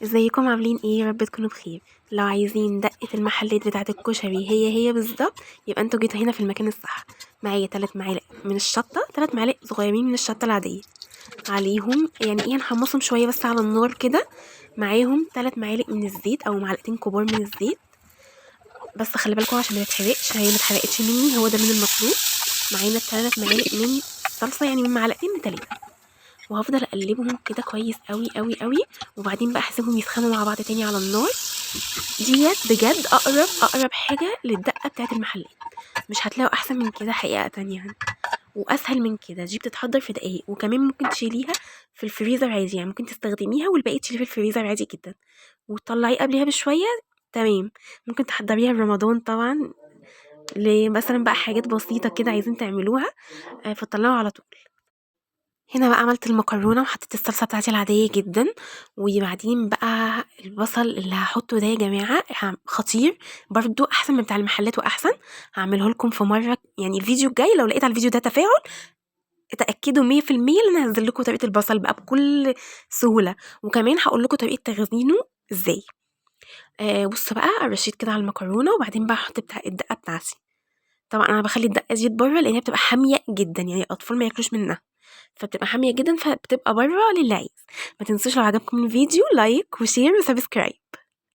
ازيكم عاملين ايه؟ يا رب تكونوا بخير. لو عايزين دقة المحلات بتاعة الكشري هي بالظبط، يبقى انتوا جيتوا هنا في المكان الصح. معايا 3 معالق من الشطة، 3 معالق صغيرين من الشطة العادية، عليهم يعني ايه هنحمصهم شوية بس على النار كده. معاهم 3 معالق من الزيت او معلقتين كبار من الزيت، بس خلي بالكم عشان ما تتحرقش، هي ما اتحرقتش مني، هو ده من المطلوب. معانا 3 معالق من الصلصة، يعني من معلقتين ل3، وهفضل اقلبهم كده كويس قوي قوي قوي. وبعدين بقى هسيبهم يسخنوا مع بعض تاني على النار. ديت بجد اقرب حاجه للدقه بتاعت المحلات، مش هتلاقوا احسن من كده حقيقه يعني، واسهل من كده. دي بتتحضر في دقايق، وكمان ممكن تشيليها في الفريزر عادي، يعني ممكن تستخدميها والباقي تشيليه في الفريزر عادي جدا وتطلعيه قبلها بشويه. تمام. ممكن تحضريها رمضان طبعا، مثلا بقى حاجات بسيطه كده عايزين تعملوها، فتطلعوا على طول. هنا بقى عملت المكرونه وحطيت الصلصه بتاعتي العاديه جدا، وبعدين بقى البصل اللي هحطه ده يا جماعه خطير، برضو احسن من بتاع المحلات واحسن. هعمله لكم في مره، يعني الفيديو الجاي لو لقيت على الفيديو ده تفاعل اتاكدوا 100% ان انا هنزل لكم طريقه البصل بقى بكل سهوله، وكمان هقول لكم طريقه تخزينه ازاي. بص بقى، رشيت كده على المكرونه، وبعدين بقى احط بتاع الدقه بتاعتي. طبعا انا بخلي الدقه دي بره لان هي بتبقى حاميه جدا، يعني الاطفال ما ياكلوش منها، فبتبقى حامية جدا، فبتبقى بره للي عايز. ما تنسوش لو عجبكم الفيديو لايك وشير وسبسكرايب.